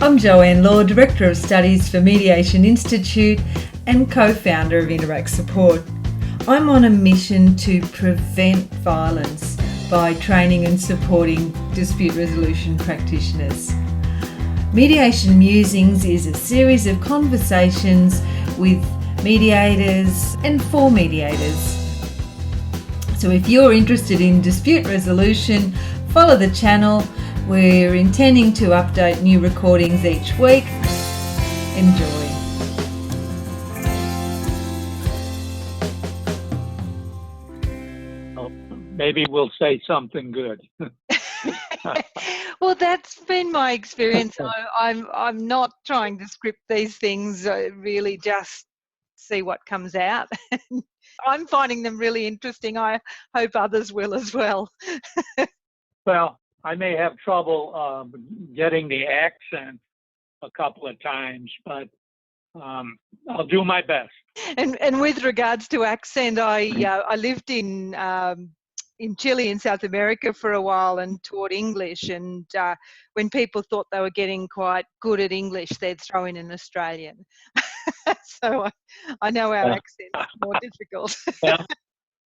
I'm Joanne Law, Director of Studies for Mediation Institute and co-founder of Interact Support. I'm on a mission to prevent violence by training and supporting dispute resolution practitioners. Mediation Musings is a series of conversations with mediators and for mediators. So if you're interested in dispute resolution, follow the channel. We're intending to update new recordings each week. Enjoy. Maybe we'll say something good. Well, that's been my experience. I'm not trying to script these things, really just see what comes out. I'm finding them really interesting. I hope others will as well. Well, I may have trouble getting the accent a couple of times, but I'll do my best. And with regards to accent, I lived in Chile in South America for a while and taught English, and when people thought they were getting quite good at English, they'd throw in an Australian. So I know our accent is more difficult. Yeah,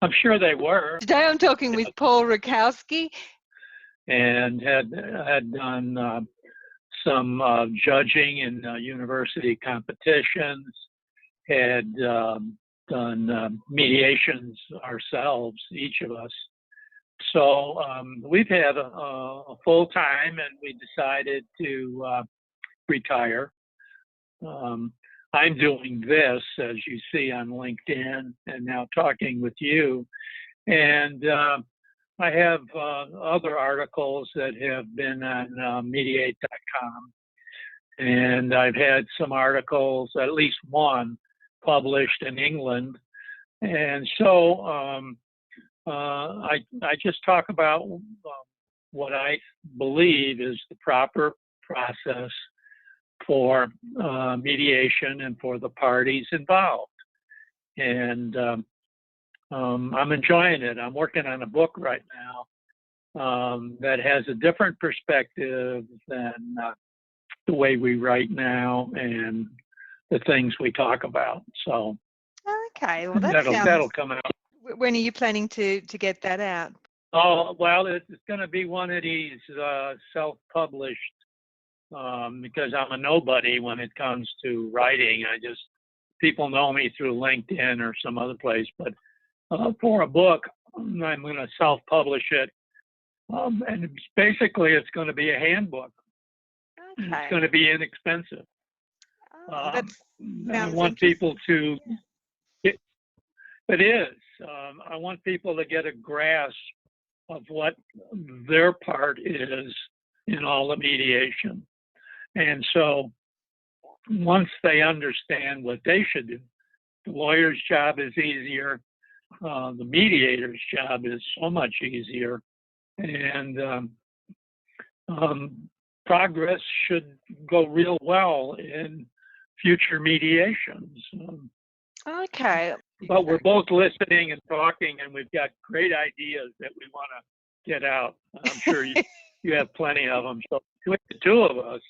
I'm sure they were. Today I'm talking with Paul Rajkowski. And had done some judging in university competitions, had done mediations ourselves, each of us. So we've had a full time, and we decided to retire. I'm doing this, as you see on LinkedIn, and now talking with you. And I have other articles that have been on mediate.com. And I've had some articles, at least one, published in England. And so I just talk about what I believe is the proper process for mediation and for the parties involved. And I'm enjoying it. I'm working on a book right now that has a different perspective than the way we write now and the things we talk about. So okay, well that'll come out. When are you planning to get that out? Oh, well, it's going to be one of these self-published because I'm a nobody when it comes to writing. People know me through LinkedIn or some other place, but for a book, I'm going to self-publish it, and basically it's going to be a handbook. Okay. It's going to be inexpensive. I want people to. It is. I want people to get a grasp of what their part is in all the mediation, and so once they understand what they should do, the lawyer's job is easier. The mediator's job is so much easier, and progress should go real well in future mediations. Okay. But we're both listening and talking, and we've got great ideas that we want to get out. I'm sure you have plenty of them. So between the two of us,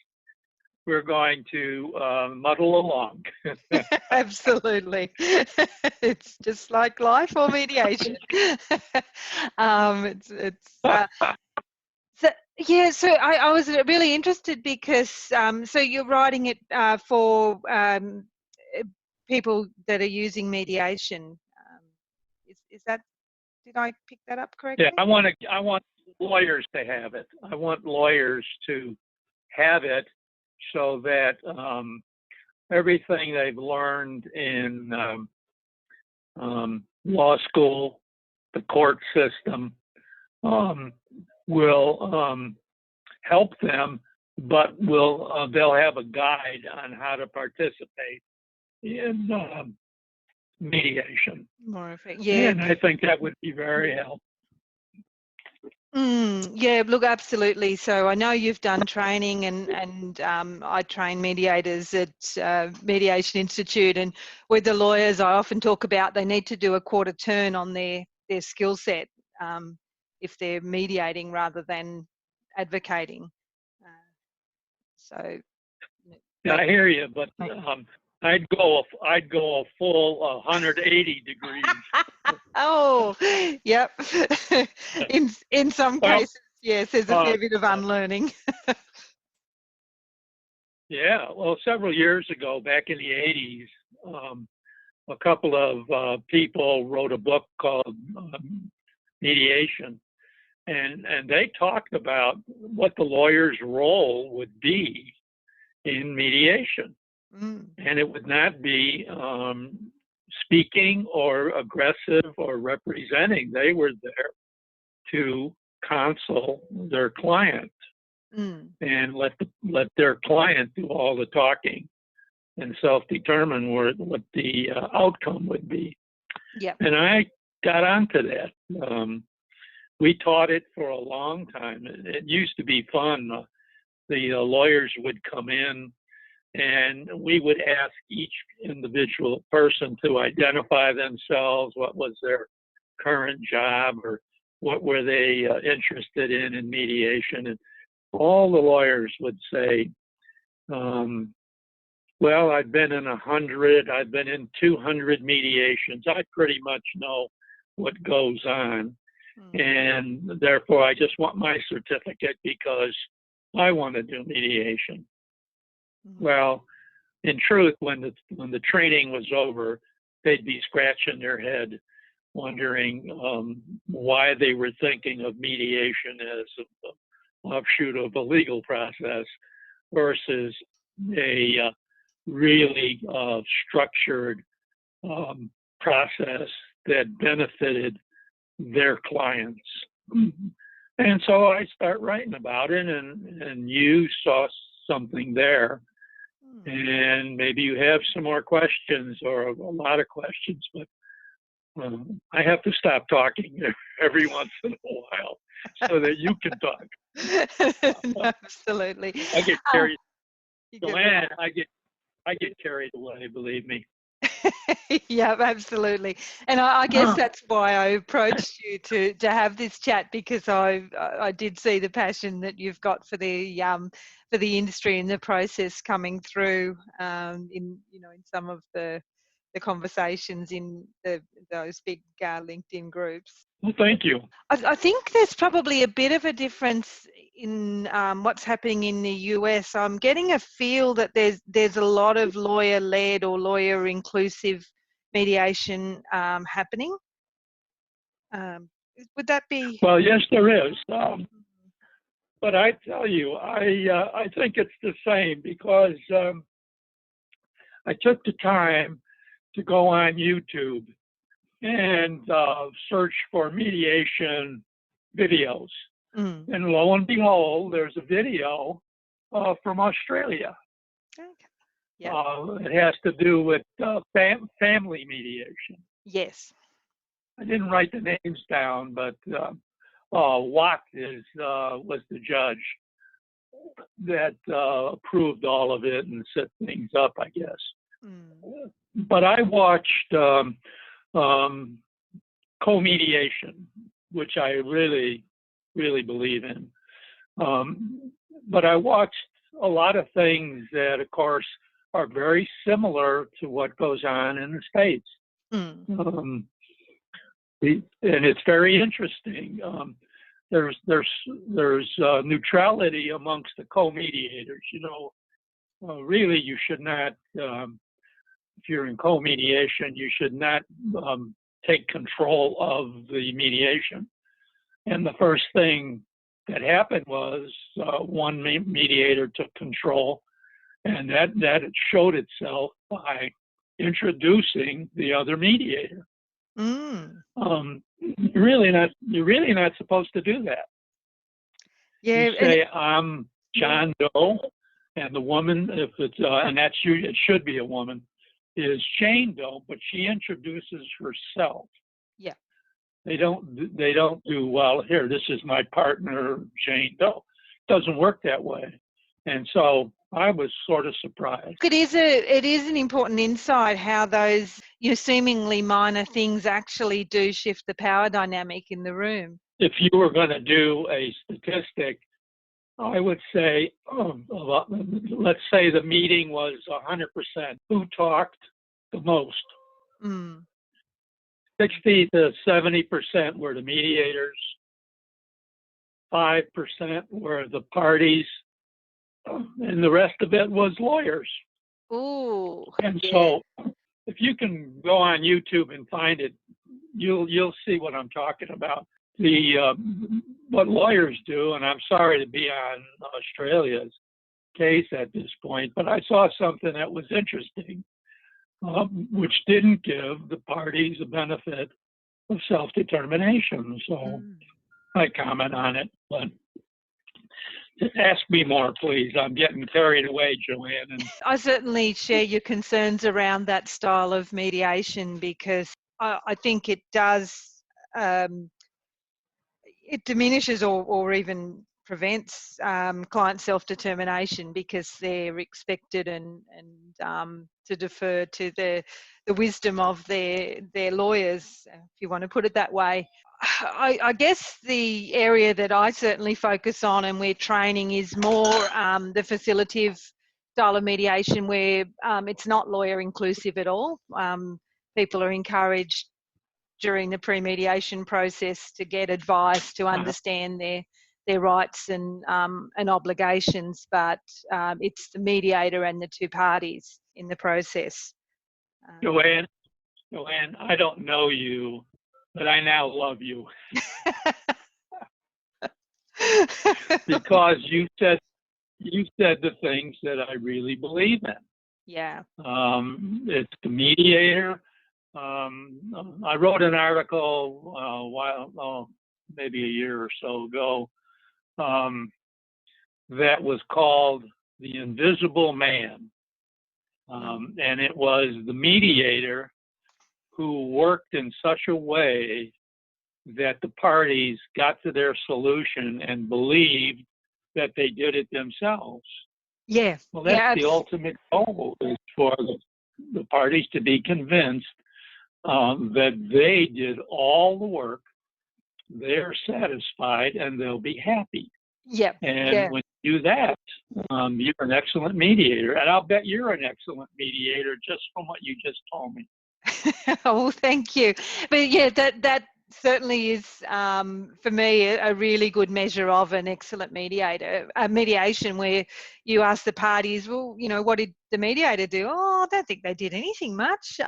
we're going to muddle along. Absolutely. It's just like life or mediation. So I was really interested because so you're writing it for people that are using mediation. Is that, did I pick that up correctly? Yeah, I want lawyers to have it. I want lawyers to have it so that everything they've learned in law school, the court system, will help them, but they'll have a guide on how to participate in mediation. More effective. Yeah, and I think that would be very helpful. Yeah, look, absolutely. So I know you've done training, and I train mediators at Mediation Institute, and with the lawyers, I often talk about they need to do a quarter turn on their skill set if they're mediating rather than advocating. So I hear you, but I'd go a full 180 degrees. Oh, yep. In some Well, cases, yes, there's a fair bit of unlearning. yeah, well, several years ago, back in the 80s, a couple of people wrote a book called Mediation, and they talked about what the lawyer's role would be in mediation. And it would not be speaking or aggressive or representing. They were there to counsel their client and let their client do all the talking and self-determine what the outcome would be. Yep. And I got onto that. We taught it for a long time. It used to be fun. The lawyers would come in, and we would ask each individual person to identify themselves, what was their current job, or what were they interested in mediation. And all the lawyers would say, well, I've been in 100, I've been in 200 mediations. I pretty much know what goes on. And therefore, I just want my certificate because I want to do mediation. Well, in truth, when the training was over, they'd be scratching their head, wondering why they were thinking of mediation as an offshoot of a legal process versus a really structured process that benefited their clients. And so I start writing about it, and you saw something there. And maybe you have some more questions or a lot of questions, but I have to stop talking every once in a while so that you can talk. No, absolutely. I get carried. Joanne, I get carried away, believe me. Yeah, absolutely. And I guess that's why I approached you to have this chat, because I did see the passion that you've got for the industry and the process coming through in some of the conversations in those big LinkedIn groups. Well, thank you. I think there's probably a bit of a difference in what's happening in the US. I'm getting a feel that there's a lot of lawyer-led or lawyer-inclusive mediation happening. Would that be? Well, yes, there is. But I tell you, I think it's the same because I took the time to go on YouTube and search for mediation videos. And lo and behold, there's a video from Australia. Okay. Yeah. It has to do with family mediation. Yes. I didn't write the names down, but Watt was the judge that approved all of it and set things up, I guess. But I watched co-mediation, which I really, really believe in. But I watched a lot of things that, of course, are very similar to what goes on in the States. And it's very interesting. There's neutrality amongst the co-mediators. Really, you should not, if you're in co-mediation, you should not take control of the mediation. And the first thing that happened was one mediator took control, and that it showed itself by introducing the other mediator. You're really not supposed to do that. Yeah. You say, I'm John Doe, and the woman, if it's and that's you, it should be a woman, is Jane Doe, but she introduces herself. Yeah. They don't do, well, here, this is my partner, Jane Doe. It doesn't work that way. And so I was sort of surprised. It is an important insight how those seemingly minor things actually do shift the power dynamic in the room. If you were going to do a statistic I would say, let's say the meeting was 100%. Who talked the most? Mm. 60 to 70% were the mediators. 5% were the parties, and the rest of it was lawyers. Ooh. And Yeah. so, if you can go on YouTube and find it, you'll see what I'm talking about. What lawyers do, and I'm sorry to be on Australia's case at this point, but I saw something that was interesting, which didn't give the parties the benefit of self-determination. So I comment on it, but ask me more, please. I'm getting carried away, Joanne. And I certainly share your concerns around that style of mediation, because I think it does, it diminishes or even prevents client self-determination, because they're expected and to defer to the wisdom of their lawyers, if you want to put it that way. I guess the area that I certainly focus on and we're training is more the facilitative style of mediation, where it's not lawyer inclusive at all. People are encouraged during the pre-mediation process to get advice, to understand their rights and obligations, but it's the mediator and the two parties in the process. Joanne, I don't know you, but I now love you. Because you said the things that I really believe in. Yeah. It's the mediator. I wrote an article maybe a year or so ago, that was called "The Invisible Man," and it was the mediator who worked in such a way that the parties got to their solution and believed that they did it themselves. Yeah. Well, that's the ultimate goal, is for the parties to be convinced that they did all the work, they're satisfied, and they'll be happy. Yep. And when you do that, you're an excellent mediator. And I'll bet you're an excellent mediator just from what you just told me. Oh, well, thank you. But yeah, that certainly is, for me, a really good measure of an excellent mediator. A mediation where you ask the parties, well, what did the mediator do? Oh, I don't think they did anything much,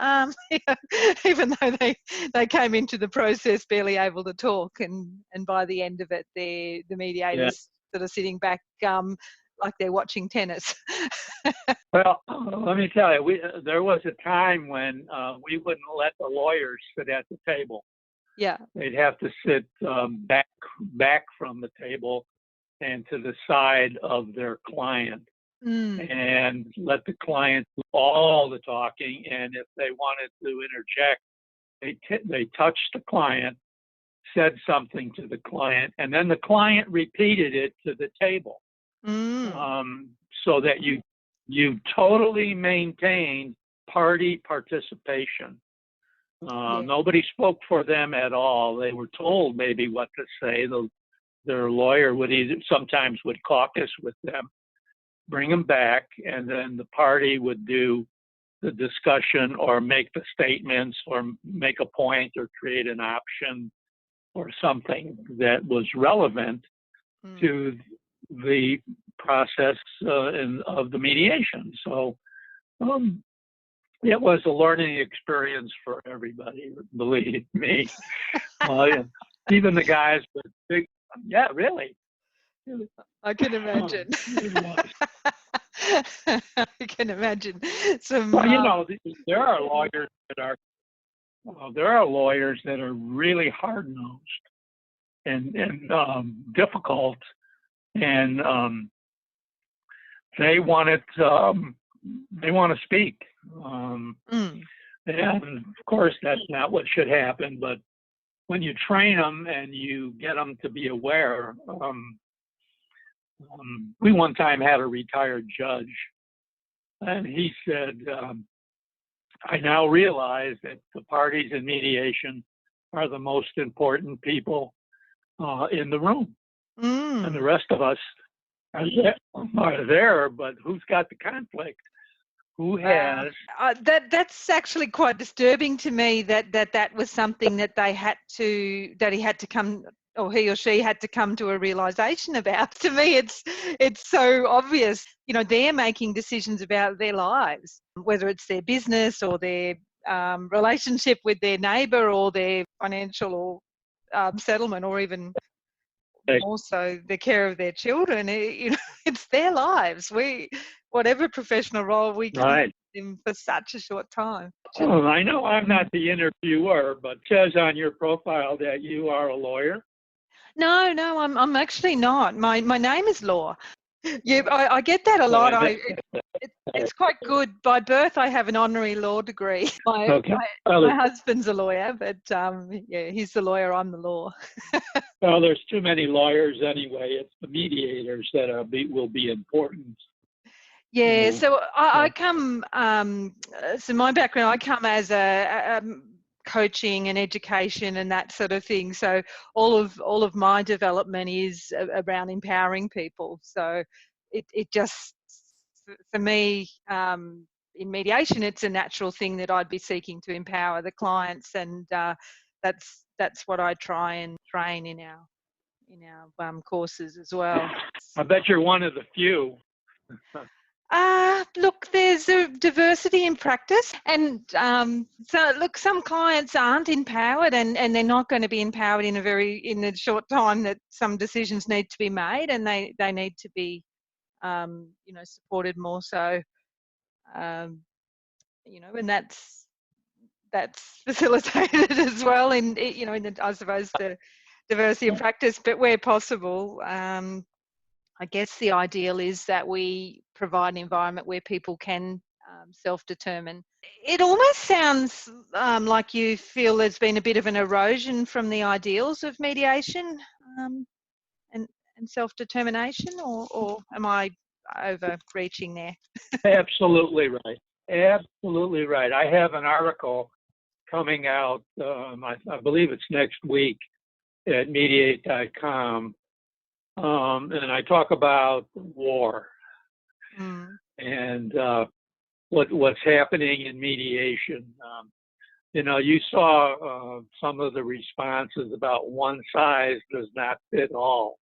even though they came into the process barely able to talk, and by the end of it, the mediator's sort of sitting back like they're watching tennis. Well, let me tell you, there was a time when we wouldn't let the lawyers sit at the table. Yeah. They'd have to sit back from the table and to the side of their client, and let the client do all the talking. And if they wanted to interject, they touched the client, said something to the client, and then the client repeated it to the table, so that you totally maintained party participation. Nobody spoke for them at all. They were told maybe what to say. Their lawyer sometimes would caucus with them, bring them back, and then the party would do the discussion or make the statements or make a point or create an option or something that was relevant to the process of the mediation. So it was a learning experience for everybody, believe me. Even the guys with big, yeah, really. I can imagine. I can imagine. Well, there are lawyers that are really hard-nosed and difficult, and they want to speak. And of course, that's not what should happen. But when you train them and you get them to be aware, we one time had a retired judge, and he said, I now realize that the parties in mediation are the most important people in the room. And the rest of us are there, but who's got the conflict? Who has? That's actually quite disturbing to me. That was something that he had to come, or he or she had to come to a realization about. To me, it's so obvious. They're making decisions about their lives, whether it's their business or their relationship with their neighbour or their financial or settlement, or even also the care of their children. It's their lives. Whatever professional role we come Right. in for such a short time. Oh, I know I'm not the interviewer, but it says on your profile that you are a lawyer. No, I'm actually not. My name is Law. Yeah, I get that a lot. It's quite good. By birth, I have an honorary law degree. My husband's a lawyer, but yeah, he's the lawyer. I'm the law. Well, there's too many lawyers anyway. It's the mediators that will be important. Yeah, so I come. So my background, I come as a coaching and education and that sort of thing. So all of my development is around empowering people. So it just, for me, in mediation, it's a natural thing that I'd be seeking to empower the clients, and that's what I try and train in our courses as well. I bet you're one of the few. Look, there's a diversity in practice, and so look, some clients aren't empowered, and they're not going to be empowered in the short time that some decisions need to be made, and they need to be supported more so, and that's facilitated as well in I suppose the diversity of practice, but where possible. I guess the ideal is that we provide an environment where people can self-determine. It almost sounds like you feel there's been a bit of an erosion from the ideals of mediation and self-determination, or am I overreaching there? Absolutely right. Absolutely right. I have an article coming out, I believe it's next week at mediate.com. And I talk about war and what's happening in mediation. You saw some of the responses about one size does not fit all.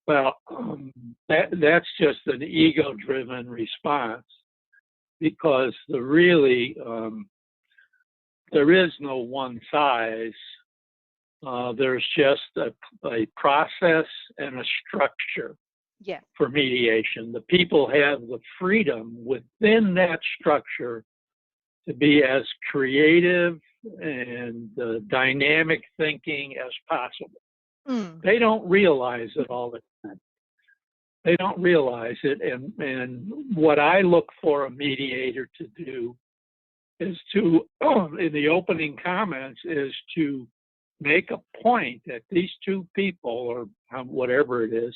Well, that's just an ego-driven response, because there is no one size. There's just a process and a structure for mediation. The people have the freedom within that structure to be as creative and dynamic thinking as possible. They don't realize it all the time. They don't realize it. And what I look for a mediator to do is to, in the opening comments, is to make a point that these two people, or whatever it is,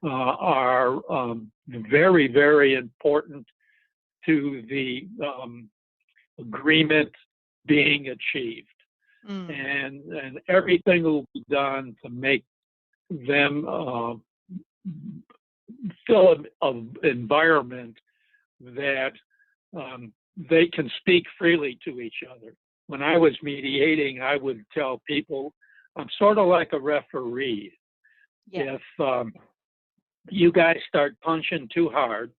are very, very important to the agreement being achieved. And everything will be done to make them fill an environment that they can speak freely to each other. When I was mediating, I would tell people, I'm sort of like a referee. If you guys start punching too hard,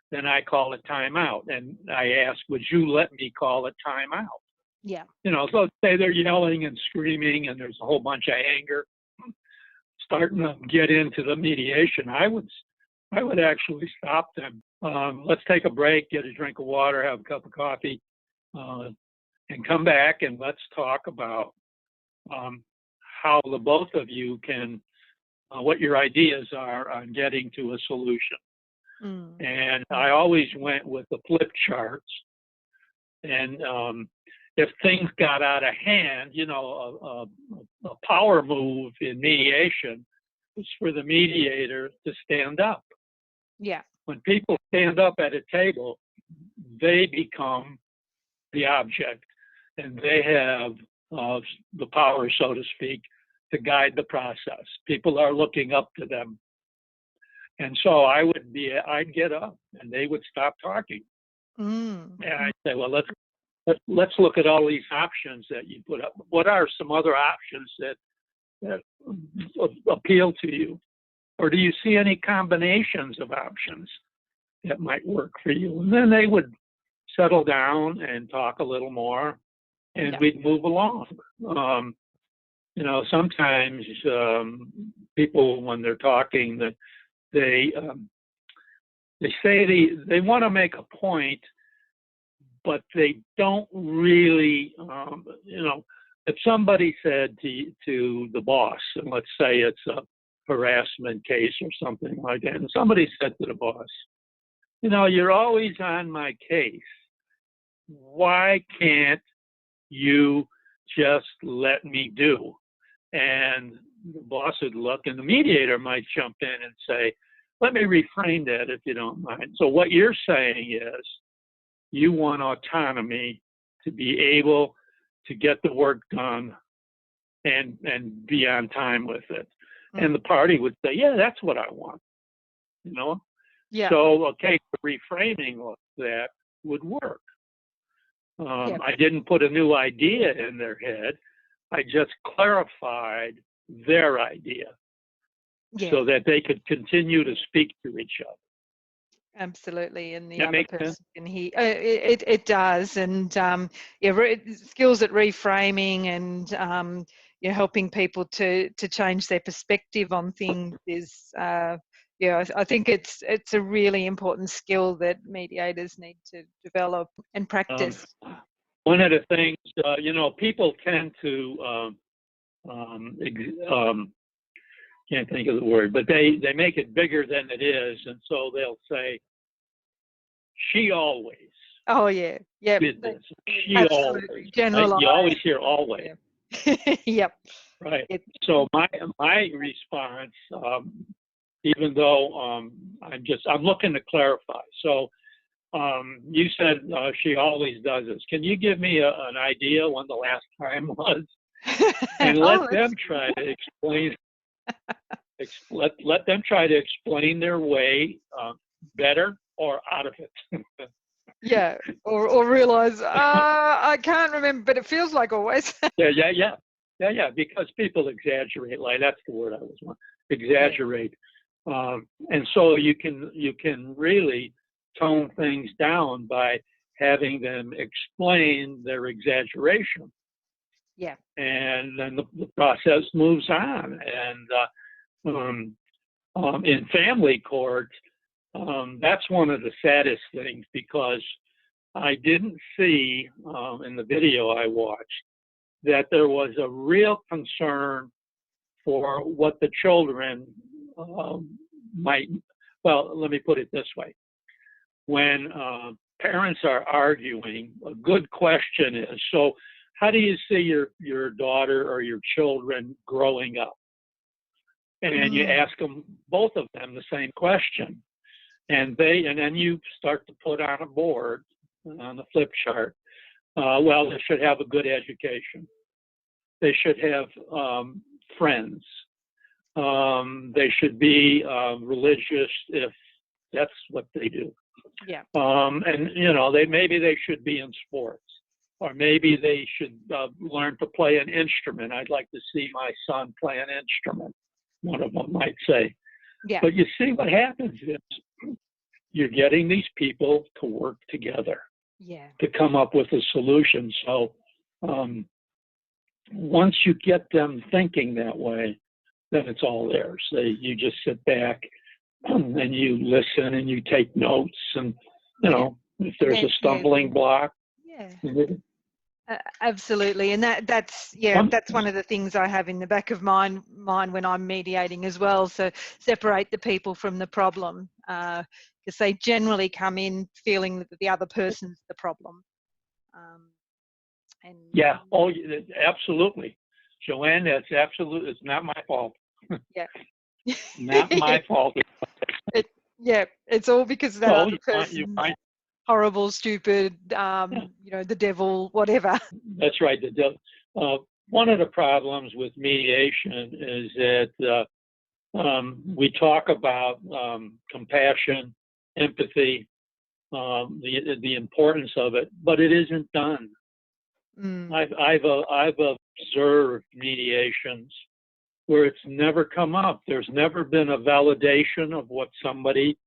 then I call a timeout. And I ask, would you let me call a timeout? So say they're yelling and screaming and there's a whole bunch of anger starting to get into the mediation. I would actually stop them. Let's take a break, get a drink of water, have a cup of coffee, and come back and let's talk about how the both of you can, what your ideas are on getting to a solution. And I always went with the flip charts. And if things got out of hand, a power move in mediation is for the mediator to stand up. When people stand up at a table, they become the object, and they have the power, so to speak, to guide the process. People are looking up to them. And so I'd get up and they would stop talking. Mm. And I'd say, well, let's look at all these options that you put up. What are some other options that appeal to you? Or do you see any combinations of options that might work for you? And then they would settle down and talk a little more, and we'd move along. Sometimes people, when they're talking, that they say they want to make a point, but they don't really, if somebody said to the boss, and let's say it's a harassment case or something like that, and somebody said to the boss, you're always on my case. Why can't you just let me do? And the boss would look, and the mediator might jump in and say, let me reframe that if you don't mind. So what you're saying is you want autonomy to be able to get the work done and be on time with it. Mm-hmm. And the party would say, yeah, that's what I want. Yeah. So, okay, reframing that would work. I didn't put a new idea in their head. I just clarified their idea so that they could continue to speak to each other. Absolutely, and the other person can hear. It does, and skills at reframing and helping people to change their perspective on things is. I think it's a really important skill that mediators need to develop and practice. One of the things, people tend to, can't think of the word, but they make it bigger than it is, and so they'll say, she always. Oh, yeah. Yeah. She always. Right? You always hear always. Yeah. Yep. Right. So my response, even though I'm looking to clarify. So you said she always does this. Can you give me an idea when the last time was? And let them try to explain. Let them try to explain their way better or out of it. Yeah, or realize I can't remember, but it feels like always. Yeah. Because people exaggerate. Like that's the word I was wanting. Exaggerate. And so you can really tone things down by having them explain their exaggeration. Yeah. And then the process moves on. And in family court, that's one of the saddest things because I didn't see in the video I watched that there was a real concern for what the children might. Well, let me put it this way. When parents are arguing, a good question is, so how do you see your daughter or your children growing up? And you ask them, both of them, the same question. And then you start to put on a board, on the flip chart, well, they should have a good education. They should have friends. They should be religious if that's what they do. Yeah. And maybe they should be in sports, or maybe they should learn to play an instrument. I'd like to see my son play an instrument, one of them might say. Yeah. But you see what happens is you're getting these people to work together. Yeah. To come up with a solution. So once you get them thinking that way, then it's all theirs. You just sit back and you listen and you take notes, and if there's a stumbling block. Yeah. Absolutely, and that's one of the things I have in the back of mind when I'm mediating as well. So separate the people from the problem, because they generally come in feeling that the other person's the problem. Absolutely, Joanne. That's absolutely. It's not my fault. Yeah. Not my fault. It's all because of that other person. Horrible, stupid, the devil, whatever. That's right. The devil. One of the problems with mediation is that we talk about compassion, empathy, the importance of it, but it isn't done. I've observed mediations where it's never come up. There's never been a validation of what somebody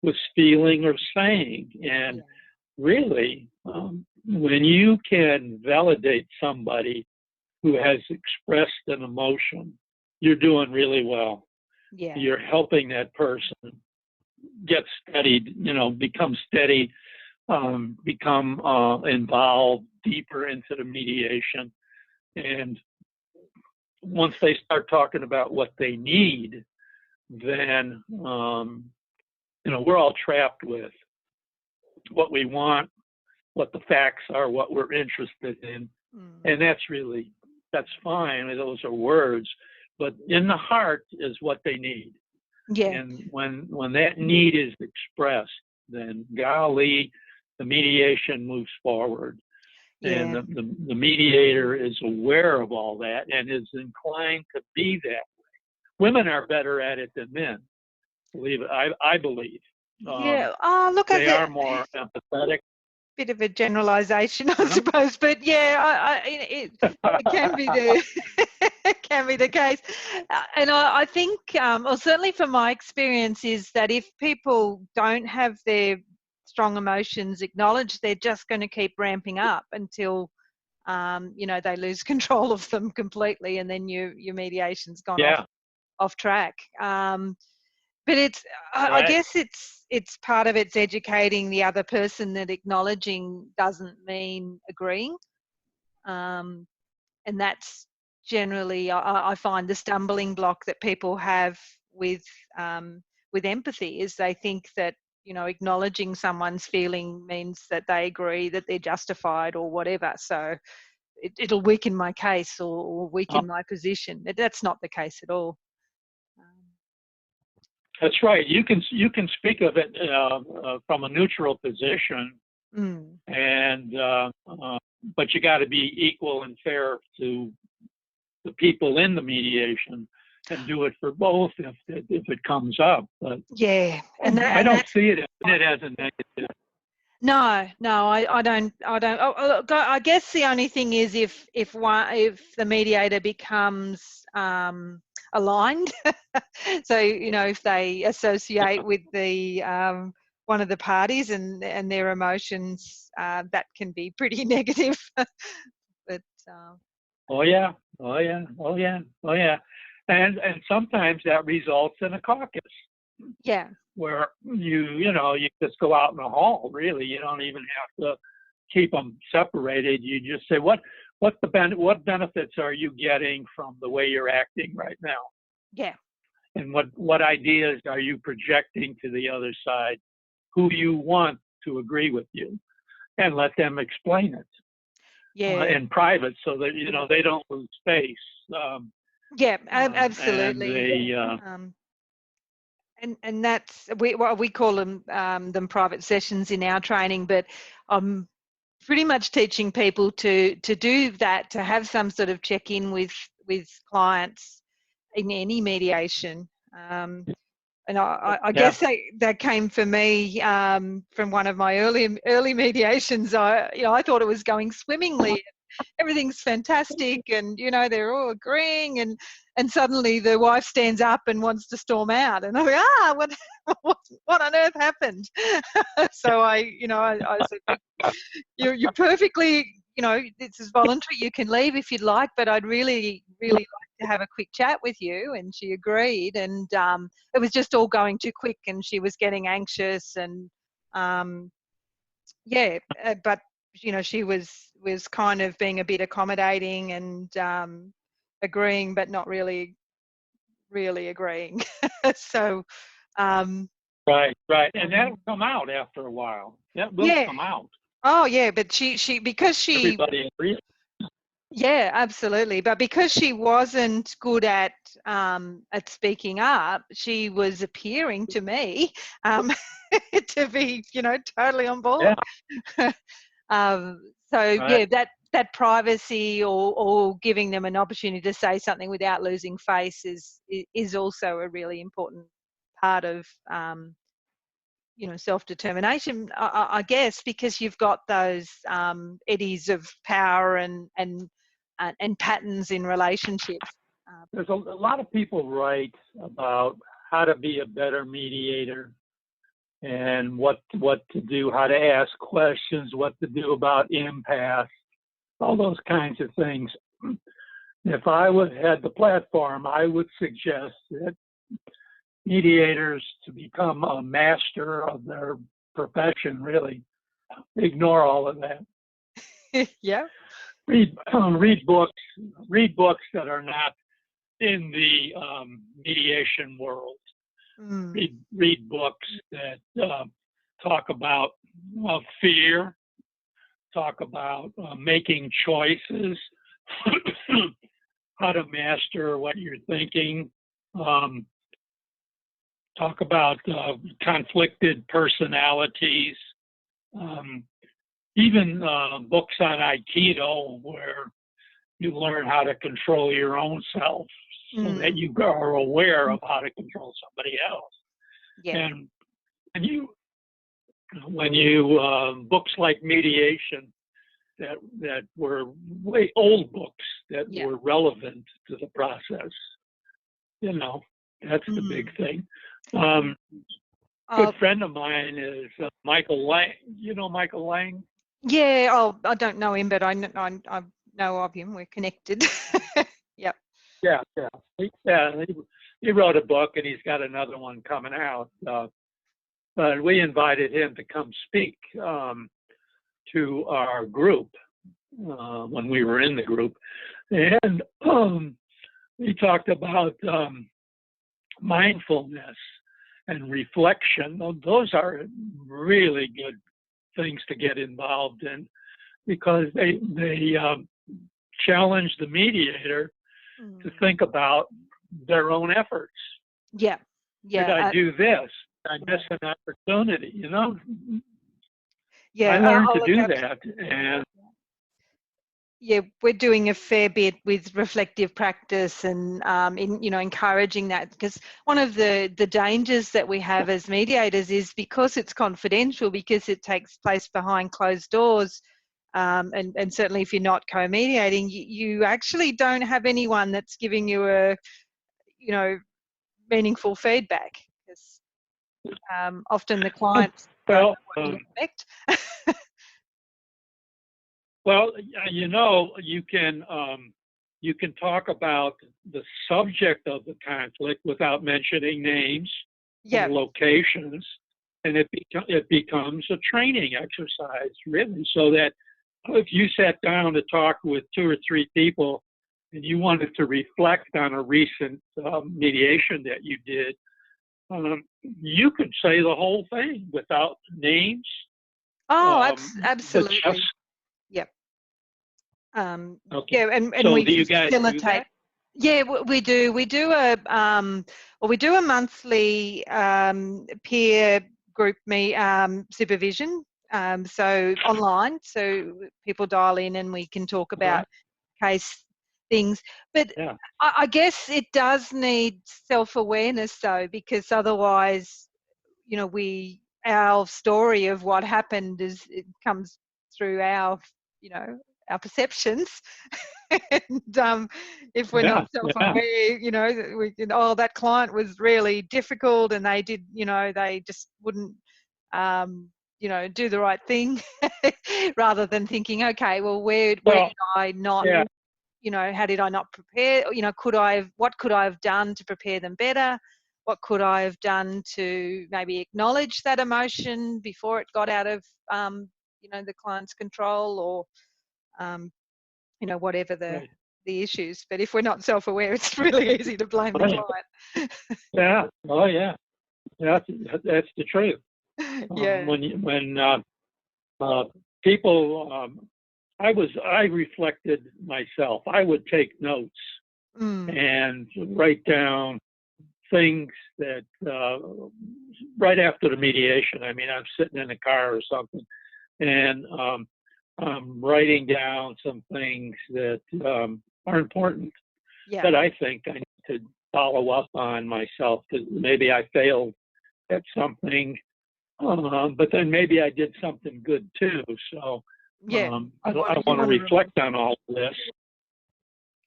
was feeling or saying. And really, when you can validate somebody who has expressed an emotion, you're doing really well. Yeah. You're helping that person get steadied, become steady, become involved deeper into the mediation. And once they start talking about what they need, then, we're all trapped with what we want, what the facts are, what we're interested in. And that's fine. Those are words, but in the heart is what they need. Yeah. And when that need is expressed, then golly, the mediation moves forward. Yeah. And the mediator is aware of all that and is inclined to be that way. Women are better at it than men. Believe it, I believe. Yeah. Oh, look, they are more empathetic. Bit of a generalization, I suppose, but yeah, it can be the it can be the case, and I think, or certainly from my experience, is that if people don't have their strong emotions acknowledged, they're just going to keep ramping up until they lose control of them completely, and then your mediation's gone off track. But it's, I guess it's part of it's educating the other person that acknowledging doesn't mean agreeing. And that's generally, I find, the stumbling block that people have with empathy is they think that, acknowledging someone's feeling means that they agree, that they're justified or whatever. So it'll weaken my case or weaken my position. That's not the case at all. That's right. You can speak of it from a neutral position, and but you got to be equal and fair to the people in the mediation, and do it for both if it comes up. But yeah, and I don't see it as a negative. No, I don't. Oh, look, I guess the only thing is if the mediator becomes aligned, so if they associate with the one of the parties and their emotions, that can be pretty negative. But oh yeah, and sometimes that results in a caucus. Yeah. Where you just go out in the hall. Really, you don't even have to keep them separated. You just say, what benefits are you getting from the way you're acting right now? Yeah. And what ideas are you projecting to the other side? Who you want to agree with you, and let them explain it. Yeah. In private, so that they don't lose space. Yeah, absolutely. And that's we call them private sessions in our training, but I'm pretty much teaching people to do that, to have some sort of check-in with clients in any mediation. And I guess that came for me from one of my early mediations. I thought it was going swimmingly. Everything's fantastic, and they're all agreeing, and suddenly the wife stands up and wants to storm out, and I go, what on earth happened? So I said, you're perfectly, this is voluntary, you can leave if you'd like, but I'd really like to have a quick chat with you. And she agreed, and it was just all going too quick, and she was getting anxious, and but she was kind of being a bit accommodating and agreeing, but not really agreeing. So right, and that'll come out after a while. That will come out. Oh yeah, but she because she everybody agrees. Yeah, absolutely. But because she wasn't good at speaking up, she was appearing to me to be, totally on board. Yeah. So right. Yeah, that privacy or giving them an opportunity to say something without losing face is also a really important part of self-determination, I guess, because you've got those eddies of power and patterns in relationships. There's a lot of people write about how to be a better mediator and what to do, how to ask questions, what to do about impasse, all those kinds of things. If I had the platform, I would suggest that mediators, to become a master of their profession, really ignore all of that. Yeah. Read books that are not in the mediation world. Read books that talk about fear, talk about making choices, how to master what you're thinking, talk about conflicted personalities, even books on Aikido, where you learn how to control your own self so that you are aware of how to control somebody else. Yeah. And when you books like Mediation that were way old books that were relevant to the process, that's the big thing. Good friend of mine is Michael Lang. You know Michael Lang? Yeah. Oh, I don't know him, but I know of him. We're connected. Yep. Yeah. He wrote a book, and he's got another one coming out. But we invited him to come speak to our group when we were in the group, and he talked about mindfulness and reflection. Those are really good things to get involved in, because they challenge the mediator to think about their own efforts. Yeah. Did I do this? Did I miss an opportunity? Yeah. I learned to do that, and we're doing a fair bit with reflective practice and encouraging that, because one of the dangers that we have as mediators is, because it's confidential, because it takes place behind closed doors, and certainly if you're not co-mediating, you actually don't have anyone that's giving you a meaningful feedback, because often the clients don't know what you expect. Well, you can talk about the subject of the conflict without mentioning names or locations, and it becomes a training exercise, really, so that if you sat down to talk with 2 or 3 people and you wanted to reflect on a recent mediation that you did, you could say the whole thing without names. Absolutely. Yep. Okay. Yeah, and so we do you guys facilitate. do that? Yeah, we do. We do a monthly peer group supervision. So online, so people dial in and we can talk about case things. But I guess it does need self-awareness, though, because otherwise, our story of what happened it comes through our perceptions. And if we're not self-aware, that client was really difficult and they did, they just wouldn't, do the right thing, rather than thinking, okay, well, where did I not, how did I not prepare? What could I have done to prepare them better? What could I have done to maybe acknowledge that emotion before it got out of, the client's control, or, whatever the issues. But if we're not self-aware, it's really easy to blame the client. Yeah. Oh, yeah. That's the truth. Yeah. When people, I reflected myself. I would take notes and write down things that right after the mediation. I mean, I'm sitting in a car or something, and writing down some things that are important that I think I need to follow up on myself, because maybe I failed at something, but then maybe I did something good too. So I want to reflect on all of this.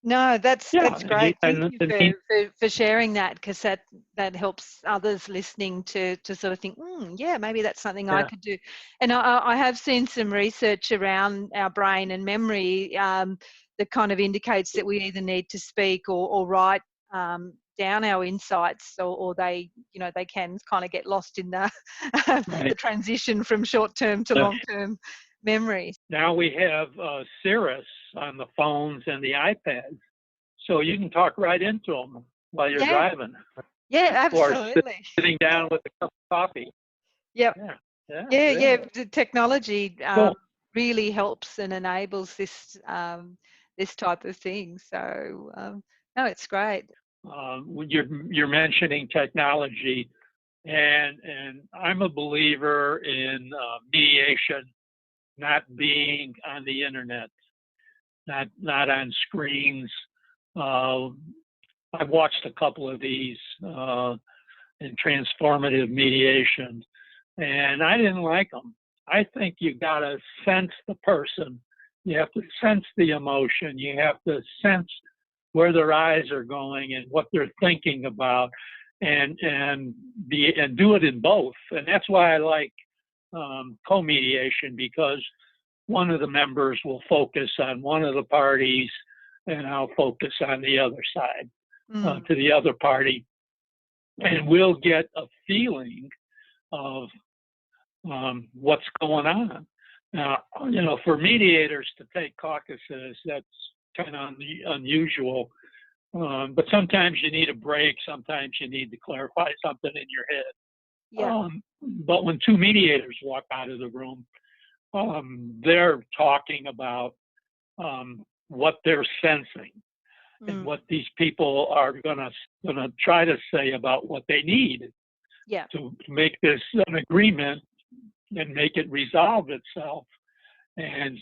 No, that's great. Thank you for sharing that, because that helps others listening to sort of think, yeah, maybe that's something I could do. And I have seen some research around our brain and memory that kind of indicates that we either need to speak or write down our insights, or they can kind of get lost in the the transition from short-term to long-term memory. Now we have Cirrus on the phones and the iPads, so you can talk right into them while you're driving. Yeah, absolutely. Or sitting down with a cup of coffee. Yep. Yeah. The technology really helps and enables this this type of thing. So no, it's great. When you're mentioning technology, and I'm a believer in mediation not being on the internet, not on screens. I've watched a couple of these in transformative mediation, and I didn't like them. I think you got to sense the person. You have to sense the emotion. You have to sense where their eyes are going and what they're thinking about, and do it in both. And that's why I like co-mediation, because one of the members will focus on one of the parties and I'll focus on the other side to the other party, and we'll get a feeling of what's going on. Now, for mediators to take caucuses, that's kind of unusual, but sometimes you need a break. Sometimes you need to clarify something in your head. But when two mediators walk out of the room, they're talking about what they're sensing and what these people are gonna try to say about what they need to make this an agreement and make it resolve itself. And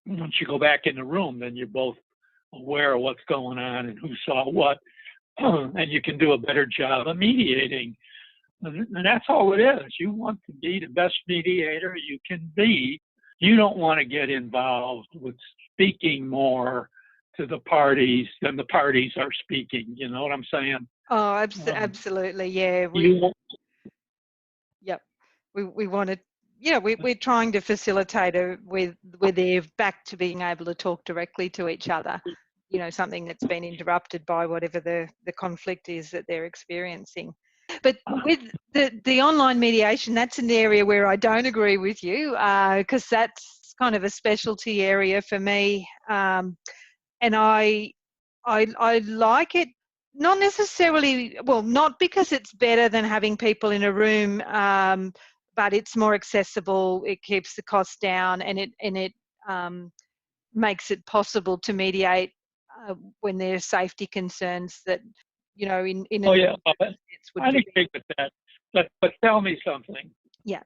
once you go back in the room, then you're both aware of what's going on and who saw what, and you can do a better job of mediating. And that's all it is. You want to be the best mediator you can be. You don't want to get involved with speaking more to the parties than the parties are speaking. You know what I'm saying? Oh, absolutely. Yeah. We want to, we're trying to facilitate where they're back to being able to talk directly to each other, something that's been interrupted by whatever the conflict is that they're experiencing. But with the online mediation, that's an area where I don't agree with you, because that's kind of a specialty area for me. And I like it, not necessarily, well, not because it's better than having people in a room, but it's more accessible. It keeps the cost down, and it makes it possible to mediate when there's safety concerns that, in I agree with that. But tell me something. Yeah.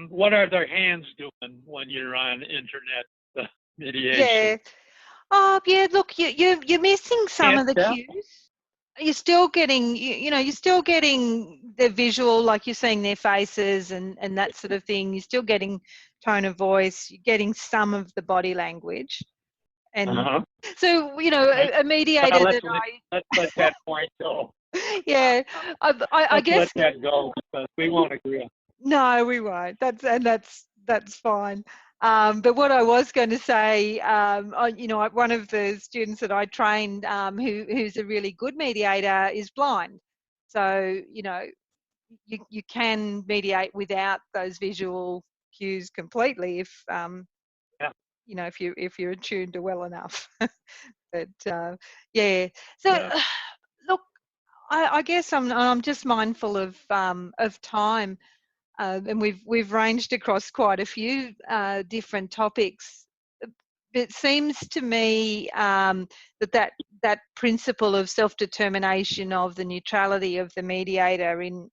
What are their hands doing when you're on internet mediation? Yeah. Oh, yeah. Look, you're missing some of the cues. You're still getting, you're still getting the visual, like you're seeing their faces and that sort of thing. You're still getting tone of voice. You're getting some of the body language. And so, a mediator let's let that point go. Yeah, I guess. Let that go, because we won't agree. No, we won't. That's fine. But what I was going to say, one of the students that I trained, who's a really good mediator, is blind. So you can mediate without those visual cues completely if if you're attuned to well enough. But yeah. So look, I guess I'm just mindful of time. And we've ranged across quite a few different topics. It seems to me that principle of self-determination, of the neutrality of the mediator in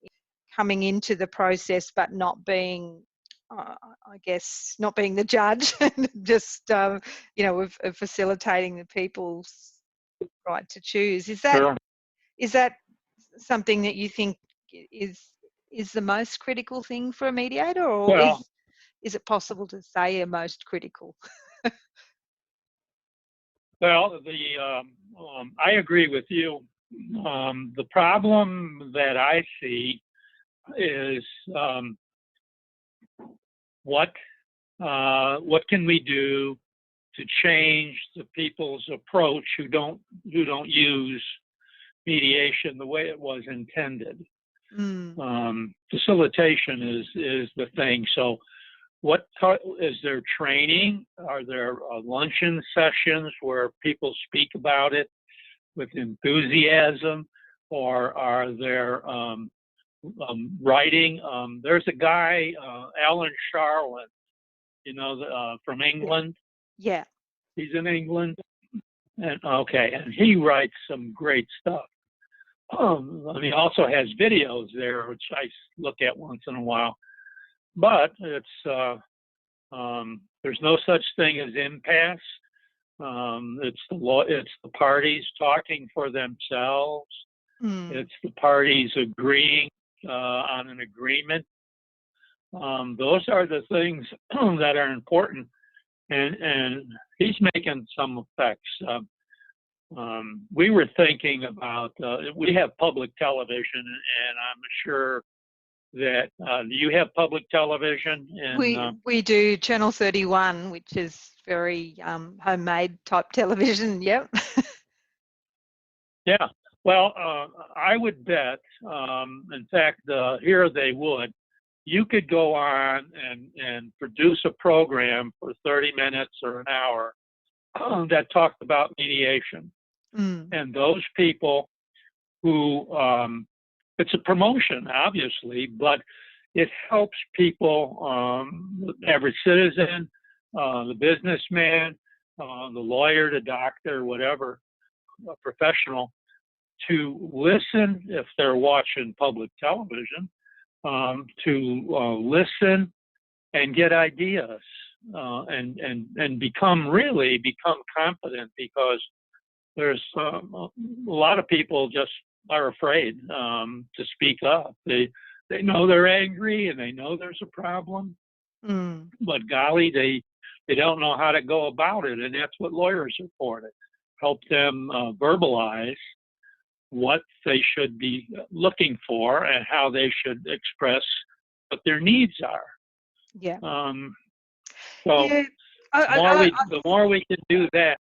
coming into the process but not being I guess, not being the judge, just, of facilitating the people's right to choose. Sure. Is that something that you think is the most critical thing for a mediator, or Well, is it possible to say a most critical? well, I agree with you. The problem that I see is what can we do to change the people's approach who don't use mediation the way it was intended. Facilitation is the thing. So is there training? Are there luncheon sessions where people speak about it with enthusiasm, or are there writing? There's a guy, Alan Sharlin, from England. Yeah. He's in England. And he writes some great stuff. He also has videos there, which I look at once in a while. But it's there's no such thing as impasse. It's the parties talking for themselves. It's the parties agreeing on an agreement. Those are the things that are important, and he's making some effects. We were thinking about, we have public television, and I'm sure that you have public television. And, we do Channel 31, which is very homemade type television. Yep. Yeah. Well, I would bet, in fact, here they would. You could go on and produce a program for 30 minutes or an hour that talked about mediation. And those people who, it's a promotion, obviously, but it helps people, average citizen, the businessman, the lawyer, the doctor, whatever, a professional, to listen if they're watching public television, to listen and get ideas, and become confident, because there's a lot of people just are afraid to speak up. They know they're angry and they know there's a problem, but golly, they don't know how to go about it, and that's what lawyers are for, to help them verbalize what they should be looking for and how they should express what their needs are. Yeah. So yeah. The more we can do that.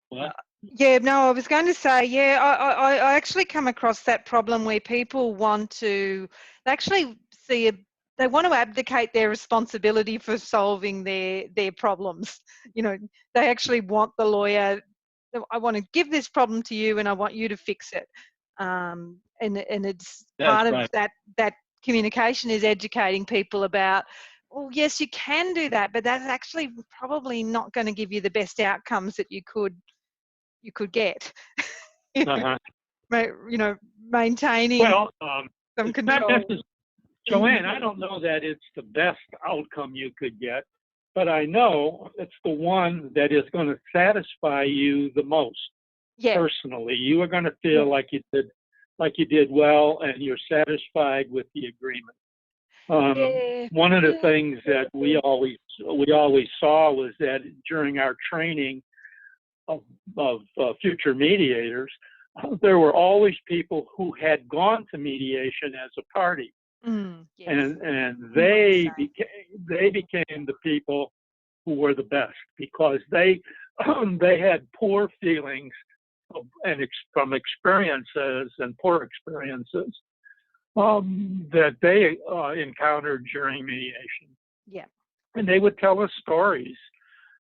What? Yeah, no, I was going to say, I actually come across that problem where people want to, they actually they want to abdicate their responsibility for solving their problems. They actually want the lawyer, I want to give this problem to you and I want you to fix it. And it's part of that communication is educating people about, well, yes, you can do that, but that's actually probably not going to give you the best outcomes that you could get. Maintaining some control. Joanne, I don't know that it's the best outcome you could get, but I know it's the one that is going to satisfy you the most. Personally, you are going to feel like you did well, and you're satisfied with the agreement. One of the things that we always saw was that during our training of future mediators, there were always people who had gone to mediation as a party, and they became the people who were the best, because they had poor feelings from experiences and poor experiences that they encountered during mediation. Yeah, and they would tell us stories.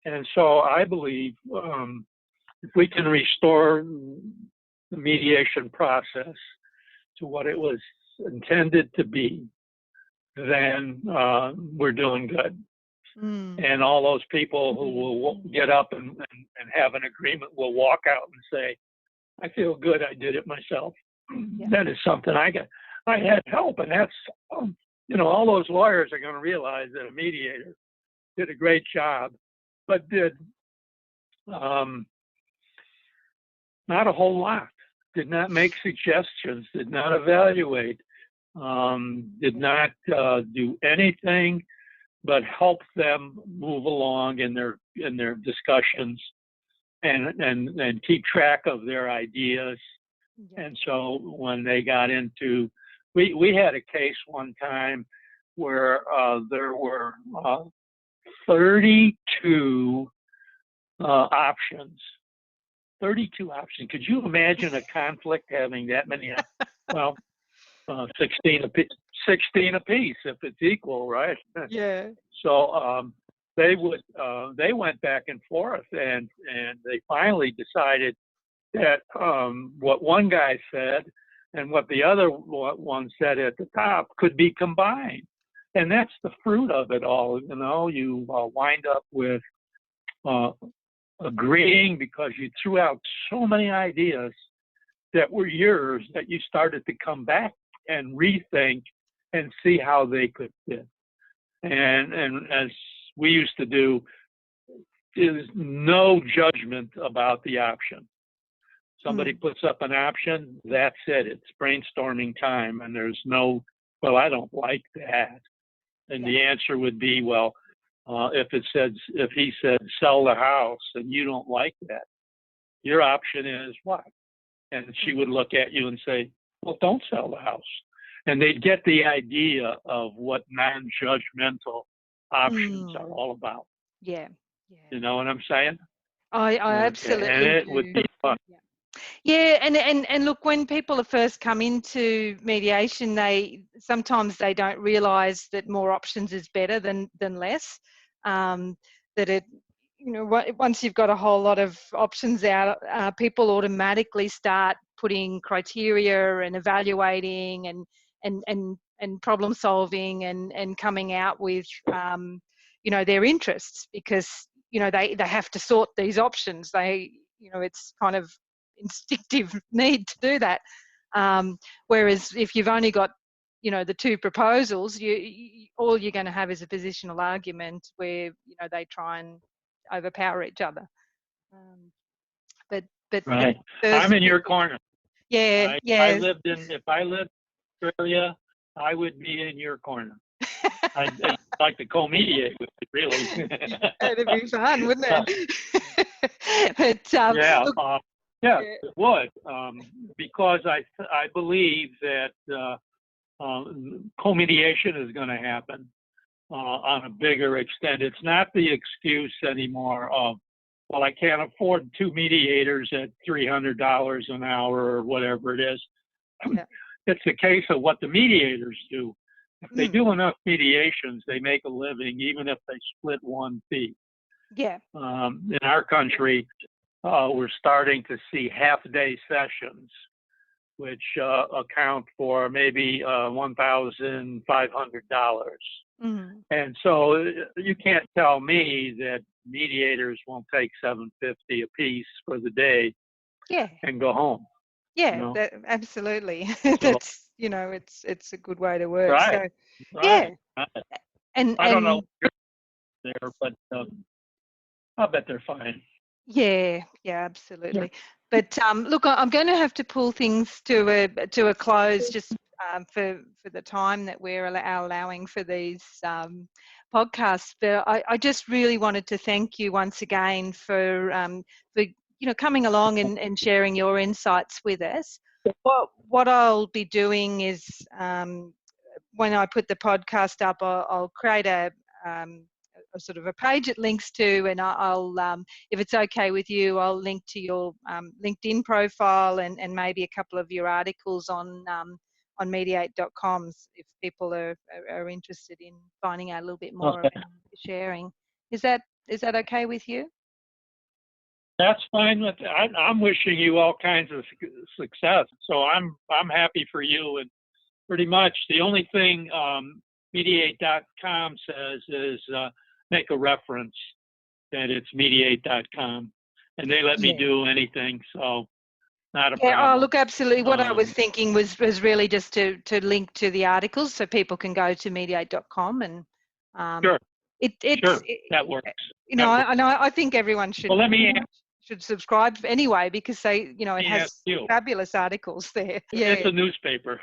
And so I believe if we can restore the mediation process to what it was intended to be, then we're doing good. And all those people who will get up and have an agreement will walk out and say, I feel good, I did it myself. That is something I had help, and all those lawyers are going to realize that a mediator did a great job, but did not a whole lot. Did not make suggestions. Did not evaluate. Did not do anything but help them move along in their discussions and keep track of their ideas. Yeah. And so when they got into, we had a case one time where there were 32 options. 32 options. Could you imagine a conflict having that many? Well, 16 apiece. 16 apiece if it's equal, right? Yeah. So they went back and forth, and they finally decided that what one guy said and what the other one said at the top could be combined, and that's the fruit of it all. You wind up with agreeing because you threw out so many ideas that were yours that you started to come back and rethink and see how they could fit. And as we used to do, there's no judgment about the option. Somebody puts up an option, that's it. It's brainstorming time, and there's no, well, I don't like that. And the answer would be, well, if he said sell the house and you don't like that, your option is what? And she would look at you and say, well, don't sell the house. And they'd get the idea of what non-judgmental options are all about. Yeah. Yeah. You know what I'm saying? I absolutely and it do. would be fun. Yeah, and look, when people have first come into mediation, sometimes they don't realise that more options is better than less. That it, once you've got a whole lot of options out, people automatically start putting criteria and evaluating and problem solving and coming out with their interests, because they have to sort these options. It's kind of instinctive need to do that. Whereas if you've only got, the two proposals, all you're going to have is a positional argument where, they try and overpower each other. But right. I'm in your corner. Yeah, if I lived in Australia, I would be in your corner. I'd like to co-mediate with you, really. That'd be fun, wouldn't it? But, yeah. look, it would, because I believe that co-mediation is going to happen on a bigger extent. It's not the excuse anymore of, well, I can't afford 2 mediators at $300 an hour or whatever it is. Yeah. It's a case of what the mediators do. If they do enough mediations, they make a living, even if they split one fee. Yeah. In our country, we're starting to see half-day sessions, which account for maybe $1,500. And so you can't tell me that mediators won't take $750 a piece for the day and go home. Yeah, absolutely. That's, it's a good way to work. Right. So, yeah. Right. And I don't know there, but I bet they're fine. Yeah, absolutely. But look, I'm going to have to pull things to a close just for the time that we're allowing for these podcasts. But I just really wanted to thank you once again for coming along and sharing your insights with us. What I'll be doing is when I put the podcast up, I'll create a sort of a page it links to, and I'll if it's okay with you, I'll link to your LinkedIn profile and maybe a couple of your articles on mediate.com if people are interested in finding out a little bit more and sharing. Is that okay with you? That's fine. I'm wishing you all kinds of success. So I'm happy for you. And pretty much the only thing mediate.com says is make a reference that it's mediate.com, and they let me do anything. So not a Yeah, problem. oh, look, absolutely. What I was thinking was really just to link to the articles so people can go to mediate.com and Sure, it's that works. you know, I think everyone should Well, let me subscribe anyway because it ask has you. fabulous articles there. Yeah. It's a newspaper.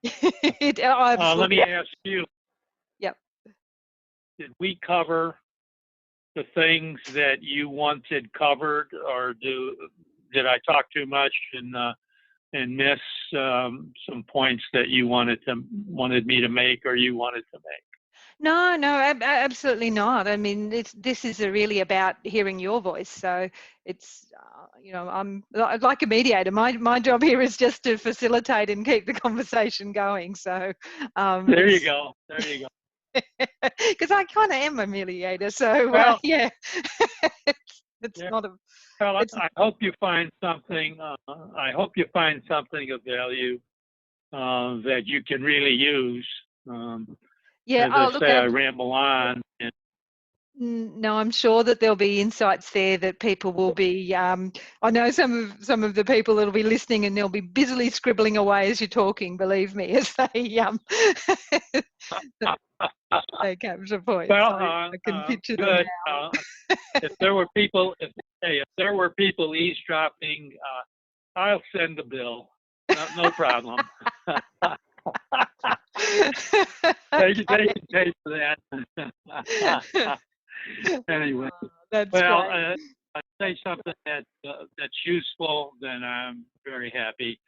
Absolutely. Let me ask you. Yep. Did we cover the things that you wanted covered, or did I talk too much and miss some points that you wanted me to make, or you wanted to make? No, absolutely not. I mean, this is really about hearing your voice. So it's, I'm like a mediator. My job here is just to facilitate and keep the conversation going. So There you go. because I kind of am a mediator. So Well, yeah, it's yeah. not a. Well, It's I hope you find something. I hope you find something of value that you can really use. yeah. As Oh, I look, say, I ramble on. And no, I'm sure that there'll be insights there that people will be. I know some of the people that'll be listening, and they'll be busily scribbling away as you're talking. Believe me, as they capture points. well, I can picture them good. now. If there were people eavesdropping, I'll send the bill. No problem. They can pay for that. Anyway, That's well, great. I say something that's useful, then I'm very happy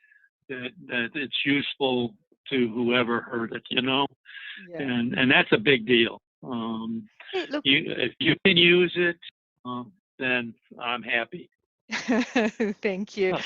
that it's useful to whoever heard it. Yeah. And that's a big deal. Hey, look. If you can use it, then I'm happy. Thank you.